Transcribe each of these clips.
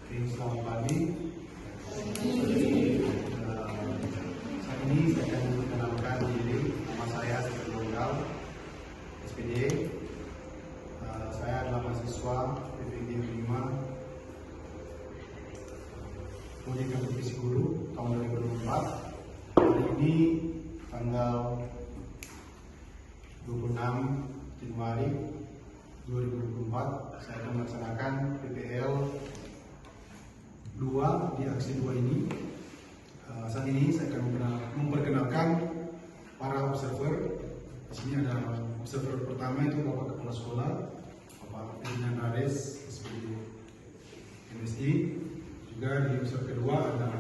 Selamat pagi. Saat ini saya akan memperkenalkan diri. Nama saya Stephen Longgal, SPD. Saya adalah mahasiswa PPG 5 Pendidikan Profesi Guru tahun 2024. Hari ini tanggal 26 Januari 2024 saya akan melaksanakan PPL 2 di aksi 2 ini. Saat ini saya akan memperkenalkan para observer. Di sini ada observer pertama itu Bapak Kepala Sekolah, Bapak Ferdinand Ares, SPD MSI. Juga di observer kedua ada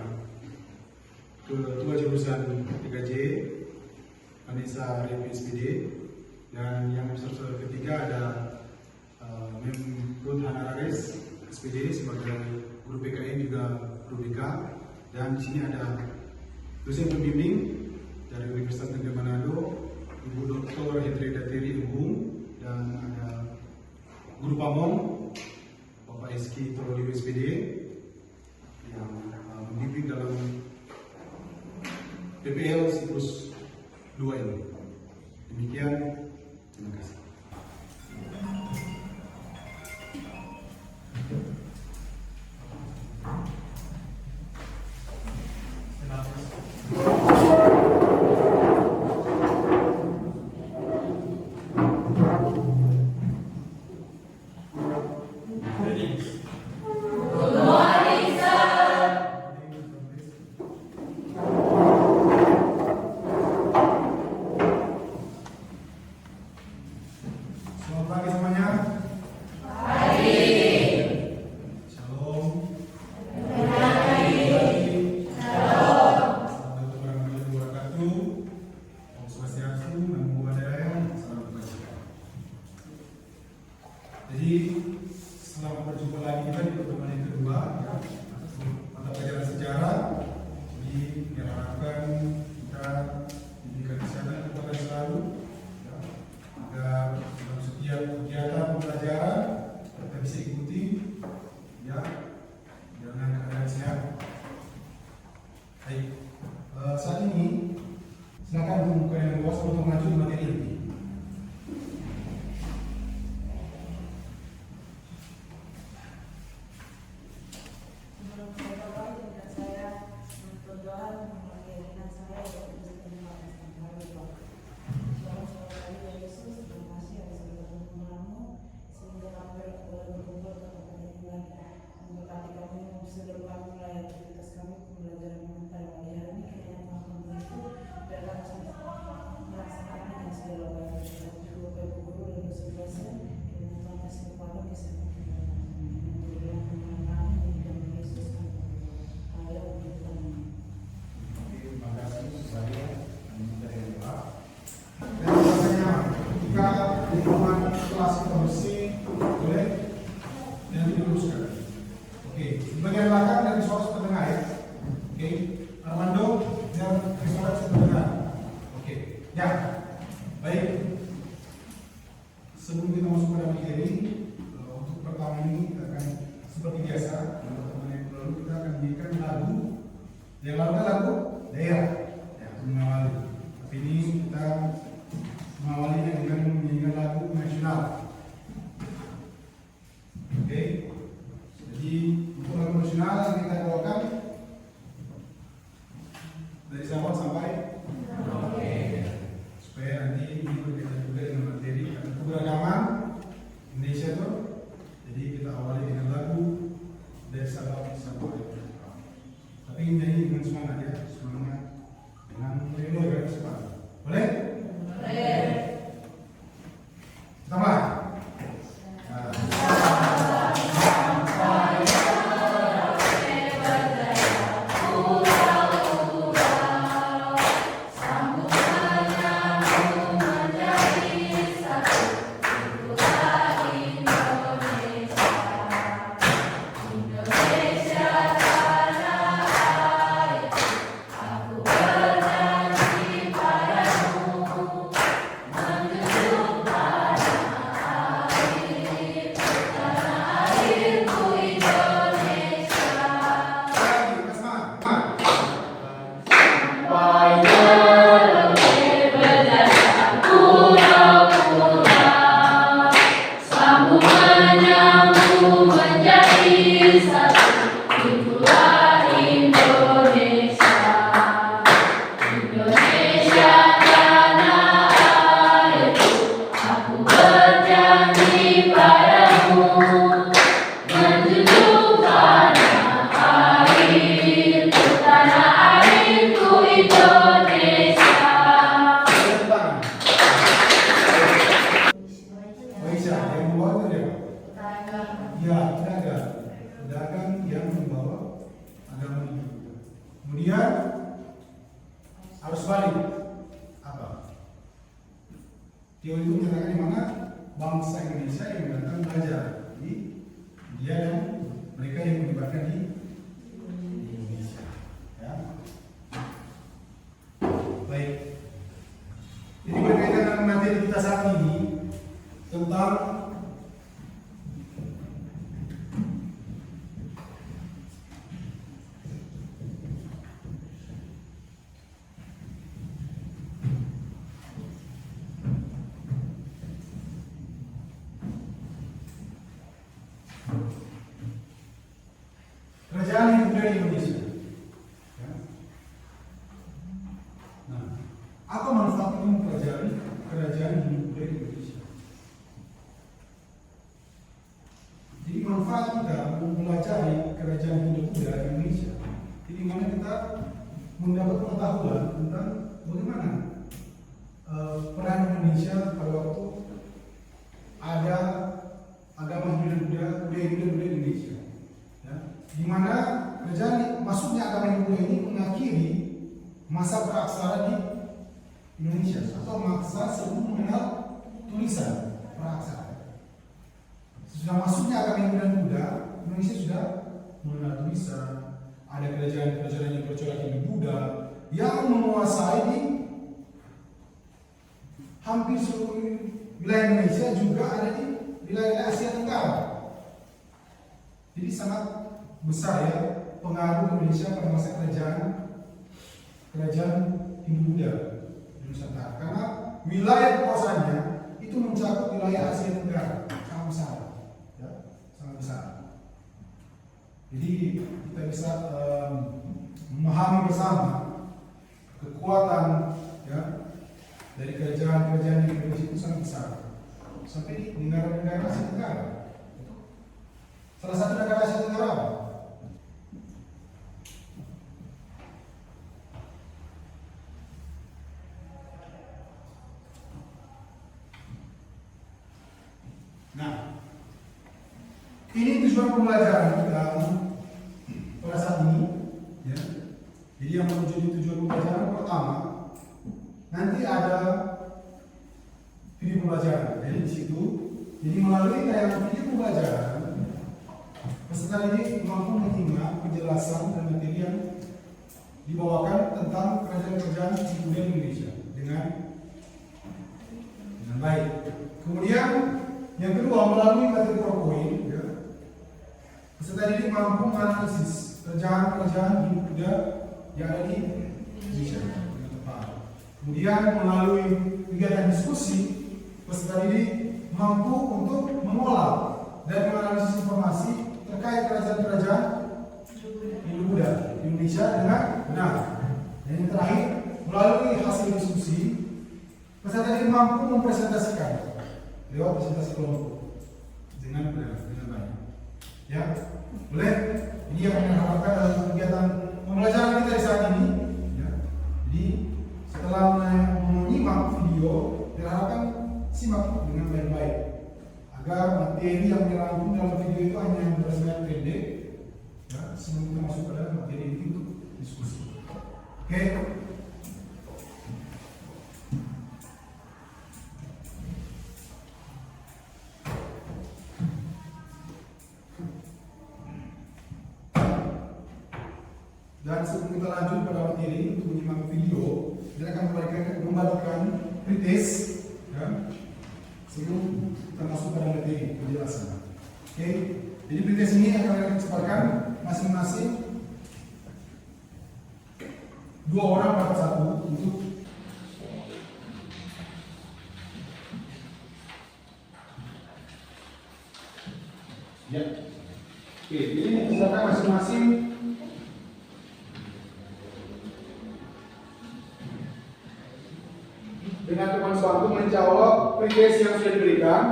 Ketua Jurusan 3J, Vanessa Repi SPD. Dan yang observer ketiga ada Ruth Hana Ares, SPD sebagai guru PKN juga guru BK. Dan di sini ada dosen pembimbing dari Universitas Negeri Manado, Ibu Dr. Hendrida Teri Umbung, dan ada guru Pamong, Bapak Eski Toroliwe SPD yang membimbing dalam PPL siklus 2 ini. Demikian, terima kasih. Selamat pagi semuanya. Pagi. Shalom. Shalom. Assalamualaikum warahmatullahi wabarakatuh. Om Swastiastu, Namo Buddhaya, salam kebajikan. Jadi selamat berjumpa lagi kita di pertemuan yang kedua ya, mata pelajaran sejarah. Jadi diharapkan kita diberikan kesehatan kepada selalu ya, agar dalam setiap kegiatan pembelajaran kita bisa ikuti ya dengan keadaan sehat. Baik, saat ini silakan buka yang luas untuk maju di materi ini. Bagian belakang dari suara terdengar ya. Oke, Armando biar suara terdengar. Oke, ya. Baik. Sebelum kita masuk pada materi, untuk pertama ini kita akan seperti biasa, teman-teman yang lalu kita akan nyanyikan lagu. Yang lagu daerah, ya, mengawali. Tapi ini kita mengawalinya dengan menyanyikan lagu nasional. Oke. Jadi untuk lagu nasional yang kita bawakan dari Sabang sampai supaya nanti ini berkaitan juga dengan materi karena keberagaman Indonesia itu. Jadi kita awali dengan lagu dari Sabang sampai. Tapi nyanyi dengan semangat ya. pedagang yang membawa agama Hindu. Kemudian arus balik apa? Teori itu menyatakan di mana bangsa Indonesia yang datang belajar. Jadi dia dan mereka yang menyebarkan di Indonesia. Ya. Baik. Jadi berkaitan dengan materi kita saat ini tentang kerajaan yang ada di Indonesia. Ya. Nah, apa manfaat ilmu kerajaan yang ada di Indonesia? Jadi manfaat kita mempelajari kerajaan Hindu Buddha di Indonesia. Jadi mana kita mendapat pengetahuan tentang bagaimana peran Indonesia pada waktu ada agama Hindu Buddha di Indonesia. Ya. Di mana kerajaan masuknya agama Hindu Buddha ini mengakhiri masa praksara di Indonesia atau masa sebelum mengenal tulisan praksara. Sudah masuknya agama Hindu dan Buddha, Indonesia sudah mengenal tulisan. Ada kerajaan-kerajaan yang bercorak Hindu Buddha yang menguasai di hampir seluruh wilayah Indonesia, juga ada di wilayah Asia Tenggara. Jadi sangat besar ya pengaruh Indonesia pada masa kerajaan Hindu Buddha di Nusantara, karena wilayah kekuasaannya itu mencakup wilayah Asia Tenggara, sangat besar, ya, sangat besar. Jadi kita bisa memahami bersama kekuatan ya dari kerajaan-kerajaan di Indonesia itu sangat besar, sampai di negara-negara Asia Tenggara. Salah satu negara Asia Tenggara apa? Nah, ini tujuan pembelajaran kita pada saat ini. Ya. Jadi yang menjadi tujuan pembelajaran pertama, nanti ada video pembelajaran. Jadi di situ, jadi melalui tayangan video pembelajaran, peserta didik mampu menyimak penjelasan dan materi yang dibawakan tentang kerajaan-kerajaan di Indonesia dengan baik. Kemudian yang kedua, melalui materi PowerPoint, ya, peserta didik mampu menganalisis kerajaan-kerajaan Hindu Buddha yang ada di Indonesia dengan tepat. Kemudian melalui kegiatan diskusi, peserta didik mampu untuk mengolah dan menganalisis informasi terkait kerajaan-kerajaan Hindu Buddha di Indonesia dengan benar. Dan yang terakhir, melalui hasil diskusi, peserta didik mampu mempresentasikan lewat presentasi kelompok dengan benar, dengan baik. Ya, boleh? Ini yang kami harapkan dalam kegiatan pembelajaran kita di saat ini. Ya. Jadi setelah menyimak video, diharapkan simak dengan baik-baik agar materi yang dirangkum dalam video itu hanya yang bersifat pendek. Ya, sebelum kita masuk pada materi inti untuk diskusi. Oke. Dan sebelum kita lanjut pada materi untuk menyimak video, kita akan membagikan pretest ya, sebelum kita masuk pada materi penjelasan. Oke, jadi pretest ini akan kita sebarkan masing-masing 2 orang per satu untuk ya. Oke, jadi disebarkan masing-masing dengan teman suatu menjawab pretest yang sudah diberikan.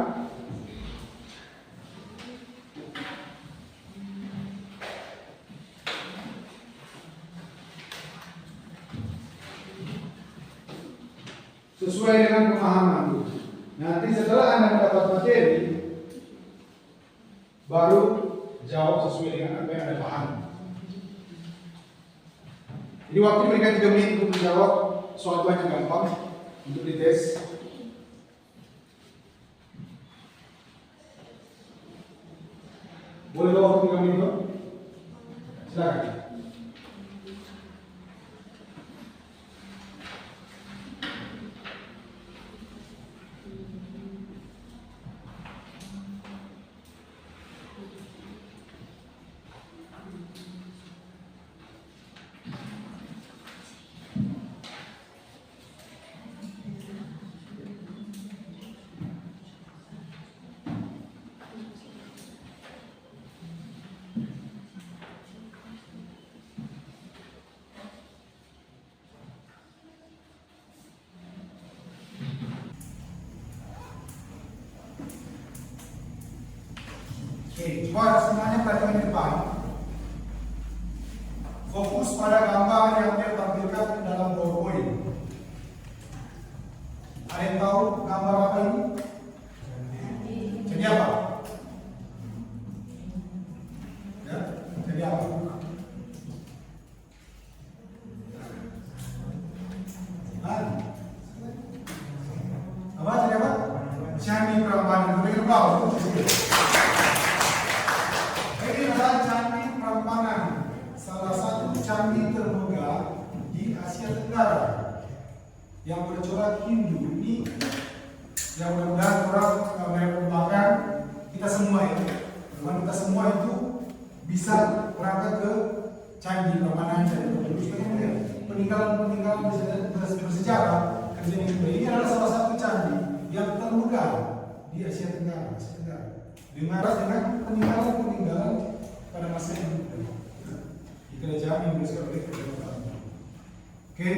Sesuai dengan pemahaman. Nanti setelah Anda mendapat materi, baru jawab sesuai dengan apa yang Anda pahami. Jadi waktu diberikan 3 menit untuk menjawab soal yang gampang untuk dites. Boleh waktu 3 menit, silakan. Oke, coba semuanya perhatikan di depan. Fokus pada gambar yang tertampilkan dalam PowerPoint. Ada yang tahu gambar apa ini? Jadi apa? Ya, jadi apa? Apa? Jadi apa? Candi Prambanan. Beri bawah. Ini adalah Candi Prambanan, salah satu candi termegah di Asia Tenggara yang bercorak Hindu. Ini yang mudah-mudahan orang mengembangkan kita semua ya, kita semua itu bisa berangkat ke Candi Prambanan, peninggalan bersejarah kerjaan ini adalah salah satu candi yang termegah di Asia Tenggara. Dengan peninggalan pada masa yang di kerajaan Inggris oleh kerajaan. Oke.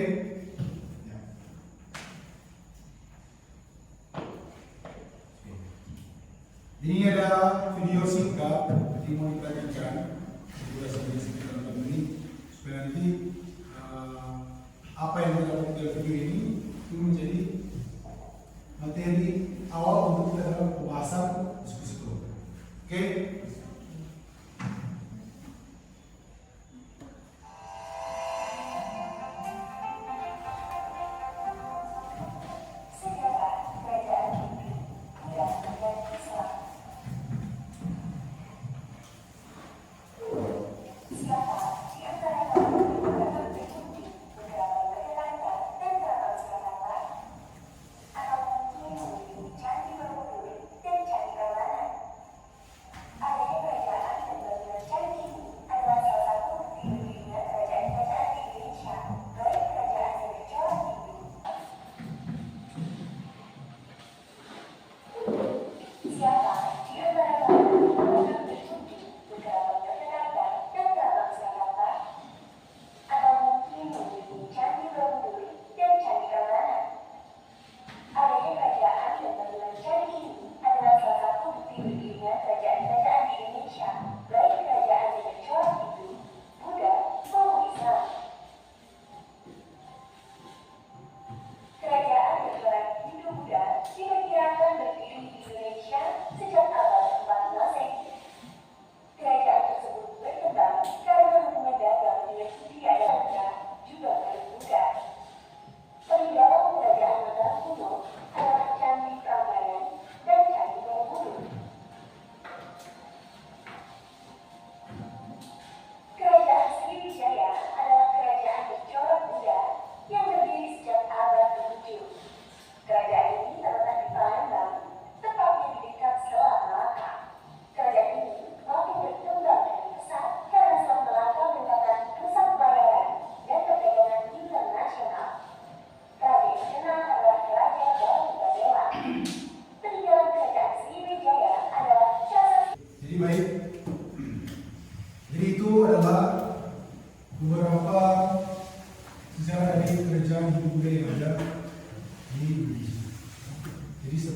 Ini ada video singkat yang mau dipelajari durasinya sekitar 6 menit supaya nanti apa yang kita dapat dari video ini itu menjadi materi awal untuk kita dalam pembahasan diskusi. Oke.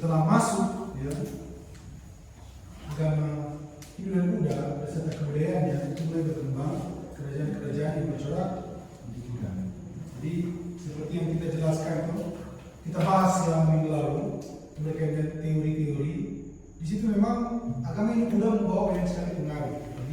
setelah masuk ya agama Hindu dan Buddha beserta kebudayaannya itu mulai berkembang kerajaan-kerajaan yang bercorak di kita. Jadi seperti yang kita jelaskan itu, kita bahas yang minggu lalu berkaitan teori-teori. Di situ memang agama ini sudah membawa banyak sekali pengaruh. Jadi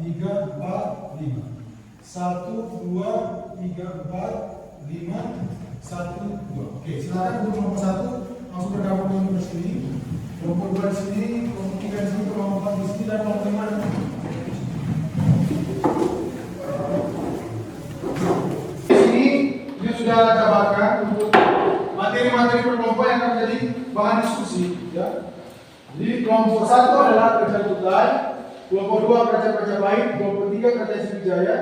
3, 4, 5. 1, 2, 3, 4, 5, 1, 2. Oke, silakan untuk kelompok 1 langsung bergabung dengan kelompok sini. Kelompok 2 di sini, kelompok 3 di sini, kelompok 4 di sini, dan kelompok 5 di sini. Di sini ini sudah jabarkan untuk materi-materi per kelompok yang akan menjadi bahan diskusi, ya. Jadi kelompok 1 adalah kerjaan Kutai, kelompok 2 kerja baik, kelompok 3 kerja Sriwijaya,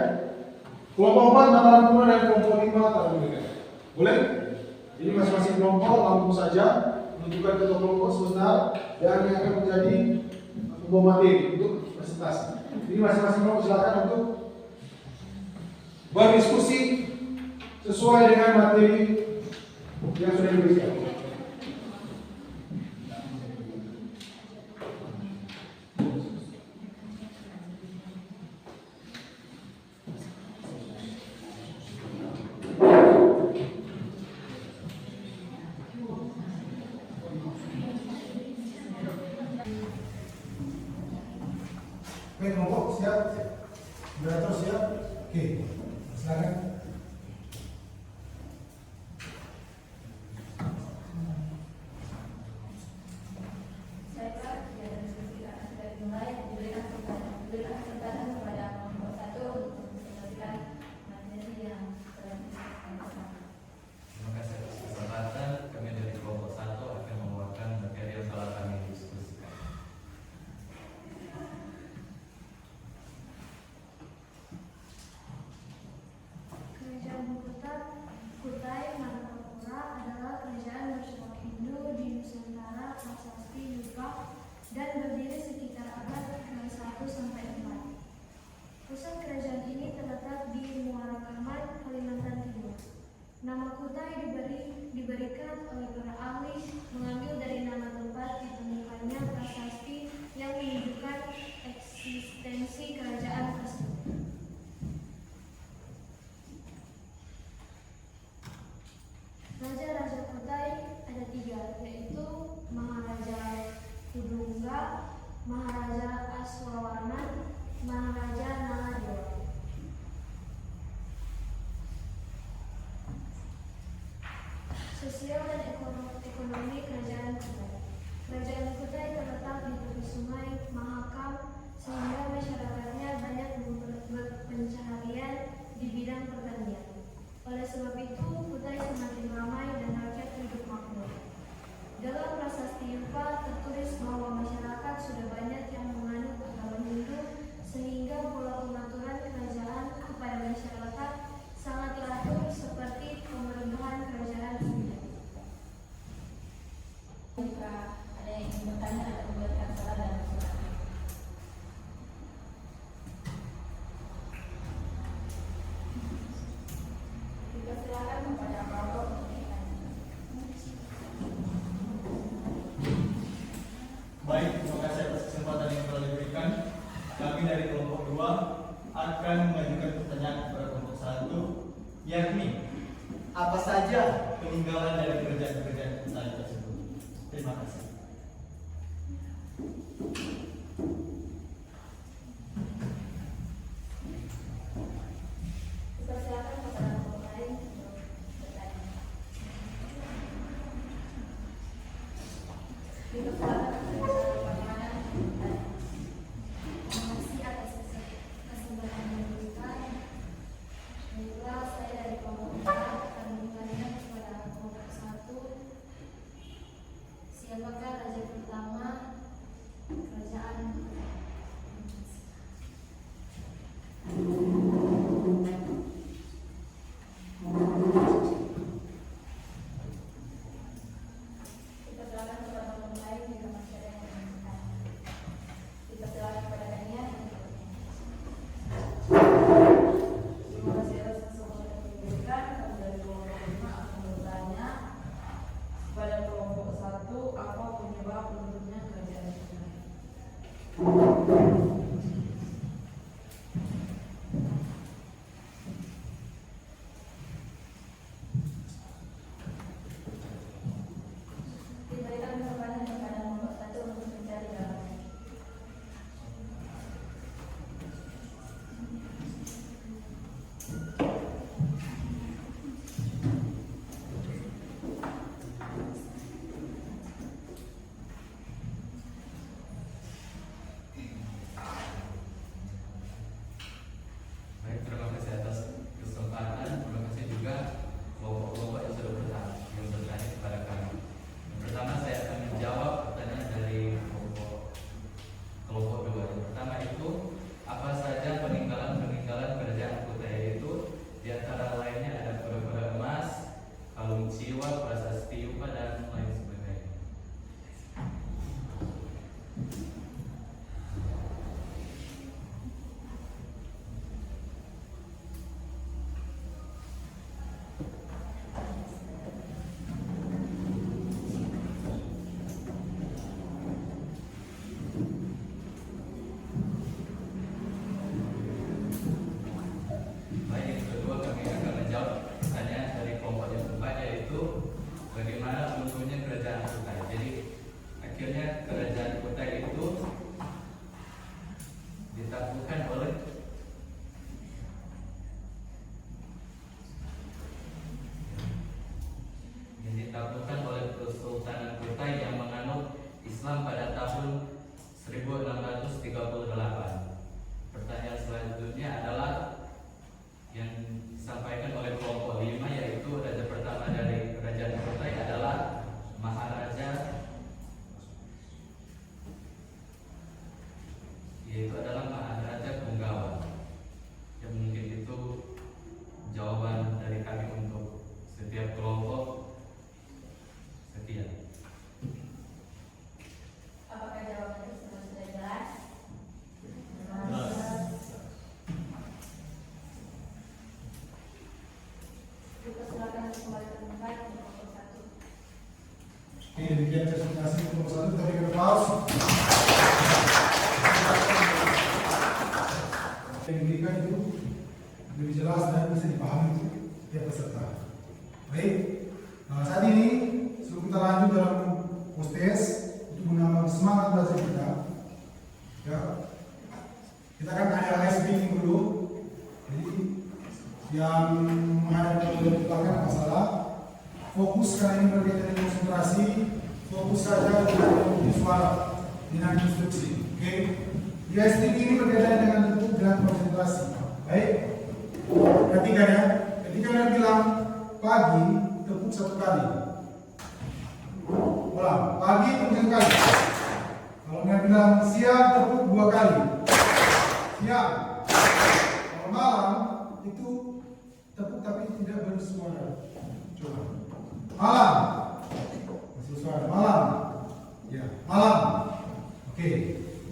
kelompok 4 Mataram Kuno, dan kelompok 5 Tarunga. Boleh? Jadi masing-masing kelompok langsung saja menentukan ketua kelompok sebentar dan yang akan menjadi pembawa materi untuk presentasi. Jadi masing-masing kelompok silakan untuk berdiskusi sesuai dengan materi yang sudah diberikan. Oke, kelompok siap? Moderator siap? Oke, silakan. Kutai Martapura adalah kerajaan bersuku Hindu di Nusantara, prasasti Yupa, dan berdiri sekitar abad ke-1 sampai 4. Pusat kerajaan ini terletak di Muara Karman, Kalimantan Timur. Nama Kutai diberikan oleh para ahli mengambil dari nama tempat ditemukannya prasasti yang menunjukkan eksistensi kerajaan tersebut. Raja-raja Kutai ada 3, yaitu Maharaja Kudungga, Maharaja Aswawarman, Maharaja Naladewa. Sosial dan ekonomi kerajaan Kutai. Kerajaan Kutai terletak di tepi sungai Mahakam, sehingga masyarakatnya banyak berpencaharian di bidang pertanian. Oleh sebab itu, Kutai semakin ramai dan rakyat hidup makmur. Dalam prasasti Yupa tertulis bahwa masyarakat sudah banyak yang menganut agama Hindu, sehingga pola pengaturan kerajaan kepada masyarakat sangat teratur seperti pemerintahan kerajaan Hindu. Jika ada yang ingin bertanya atau memberikan saran dan masukan. Silakan kepada Paolo untuk bertanya. Baik, terima kasih atas kesempatan yang telah diberikan. Kami dari kelompok 2 akan mengajukan pertanyaan kepada kelompok 1, yakni apa saja peninggalan dari kerajaan-kerajaan Kutai tersebut. Terima kasih. Silakan kepada kelompok lain untuk bertanya. Dipersilakan bagaimana? Terima kasih atas kesempatan yang diberikan. Baiklah, saya dari kelompok 4 akan bertanya kepada kelompok 1. Siapakah raja pertama kerajaan? Dipersilakan kepada teman lain jika masih ada yang ingin bertanya. Dipersilakan kepada Daniel. Terima kasih atas kesempatan yang diberikan. Kami dari kelompok 5 akan bertanya pada kelompok 1, apa penyebab runtuhnya kerajaan Brunei? Diberikan kesempatan kepada kelompok 1 untuk mencari jawabannya. Baik, terima kasih atas kesempatan. Terima kasih juga kelompok-kelompok yang sudah bertanya kepada kami. Yang pertama saya akan menjawab pertanyaan dari kelompok 2. Yang pertama itu apa saja peninggalan kerajaan Kutai itu, di antara lainnya ada pura-pura emas, kalung jiwa, prasasti Yupa dan lain sebagainya. Baik, yang kedua kami akan menjawab pertanyaan dari kelompok yang keempat, yaitu bagaimana runtuhnya kerajaan Kutai. Jadi akhirnya kerajaan Kutai itu ditaklukkan oleh Kesultanan Kutai yang menganut Islam pada tahun 1638. Pertanyaan selanjutnya adalah yang disampaikan oleh kelompok 5, yaitu raja pertama dari kerajaan Kutai adalah Maharaja, yaitu adalah Maharaja Punggawa. Yang mungkin itu jawaban dari kami untuk setiap kelompok. Sekian. Apakah jawaban tersebut sudah jelas? Dipersilakan kembali ke tempat untuk kelompok 1. Oke, demikian presentasi kelompok 1. Kita berikan aplaus. Yang diberikan itu lebih jelas dan bisa dipahami tiap peserta. Baik, saat ini sebelum kita lanjut dalam postes untuk menambah semangat belajar kita, ya, kita akan ada ice breaking dulu. Jadi yang menghadapi masalah, fokus karena ini berkaitan dengan konsentrasi, fokus saja dengan suara dengan instruksi. Oke, di ice breaking ini berkaitan dengan konsentrasi. Baik, ketika dia bilang pagi, tepuk 1 kali. Ulang, pagi tepuk 1 kali. Kalau dia bilang siang, tepuk 2 kali. Siang. Kalau malam itu tepuk tapi tidak bersuara. Coba. Malam. Masih suara. Malam. Ya, malam. Oke.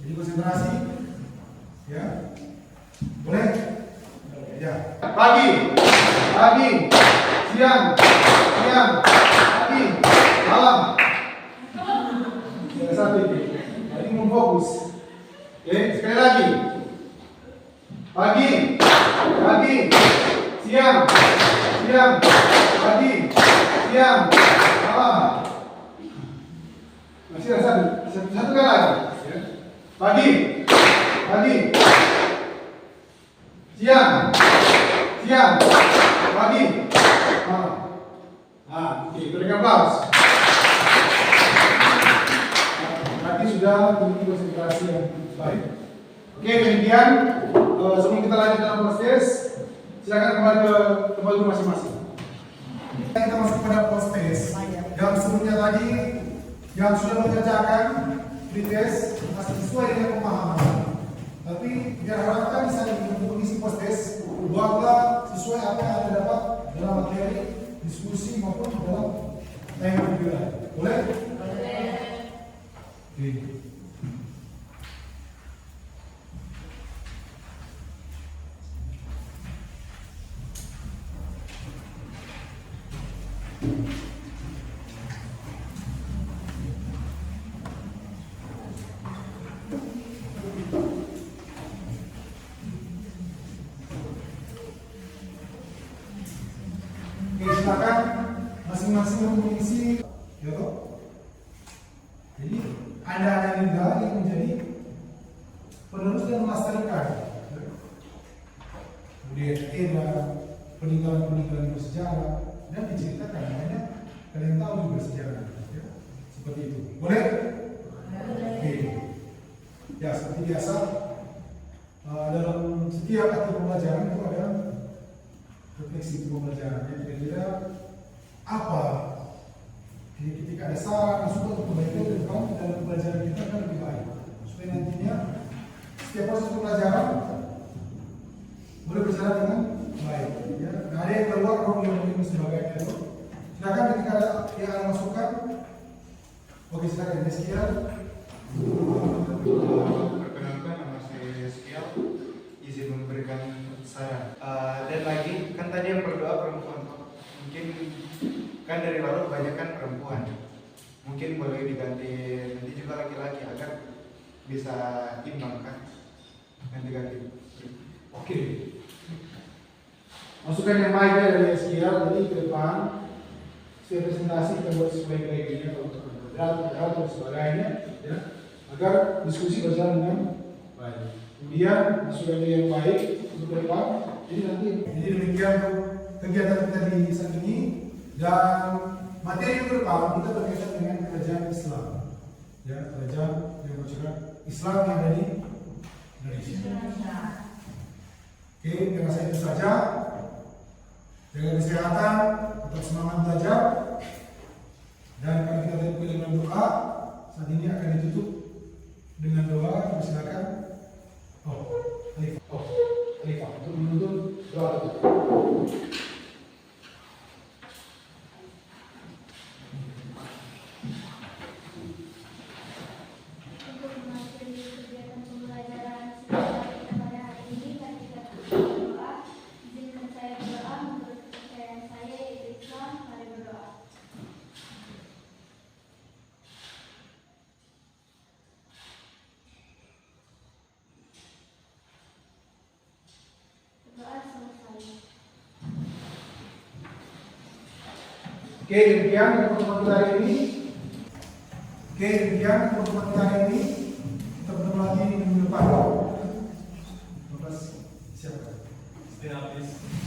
Jadi konsentrasi. Ya. Boleh? Ya. Pagi. Siang. Pagi. Malam. Ya, satu ini. Jadi memfokus. Oke, sekali lagi. Pagi. Siang. Pagi. Siang. Malam. Masih ada satu kali lagi. Ya. Pagi. Siang. Pagi. Malam. Oke, berikan aplaus. sudah memiliki konsentrasi yang baik. Oke, demikian sebelum kita lanjut dalam proses, silakan kembali ke tempat duduk masing-masing. Kita masuk pada proses. Yang sebelumnya tadi yang sudah mengerjakan pretest masih sesuai dengan pemahaman. Tapi diharapkan bisa mengisi proses buatlah sesuai apa yang Anda dapat dalam materi diskusi maupun dalam tayangan video. Boleh? Boleh. Oke. Oke, silakan masing-masing mengisi, ya toh. Jadi ada Anda yang menjadi penerus dan melestarikan. Kemudian era peninggalan-peninggalan bersejarah dan diceritakan, makanya kalian tahu juga sejarah, ya. Seperti itu. Boleh? Oke. Ya, seperti biasa dalam setiap aktif pembelajaran itu ada refleksi pembelajaran. Kira-kira apa? Jadi ketika ada saran, masukan untuk perbaikan ke depan dalam pembelajaran kita akan lebih baik. Supaya nantinya setiap proses pembelajaran boleh berjalan dengan baik. Ya, nggak ada yang keluar ruang yang sebagainya itu. Silakan ketika ada yang ada masukan. Oke, silakan. Sekian. Perkenalkan, nama saya Sekial, izin memberikan saran. Dan lagi, kan tadi yang berdoa perempuan, mungkin kan dari lalu kebanyakan perempuan, mungkin boleh diganti nanti juga laki-laki agar bisa imbang kan, ganti-ganti. Oke. Masukan yang baik ya dari Sekial. Jadi ke depan setiap presentasi kita buat sebaik-baiknya, kalau berat dan sebagainya, ya, agar diskusi berjalan dengan baik. Kemudian masukan yang baik untuk ke depan. Jadi demikian kegiatan kita di saat ini, dan materi yang ke depan kita berkaitan dengan kerajaan Islam, ya, kerajaan yang bercakap Islam yang ada di Indonesia. Oke, dengan saya itu saja. Jaga kesehatan, tetap semangat belajar, dan kalau kita tutup dengan doa, saat ini akan ditutup dengan doa. Silakan. Khalifah untuk menuntun doa tutup. Untuk mengakhiri kegiatan pembelajaran siswa kita pada hari ini, mari kita berdoa. Izinkan saya berdoa menurut kepercayaan saya yaitu Islam. Mari berdoa. Berdoa selesai. Oke, demikian pertemuan kita hari ini. Kita bertemu lagi minggu depan. Siapa? Stay up, please.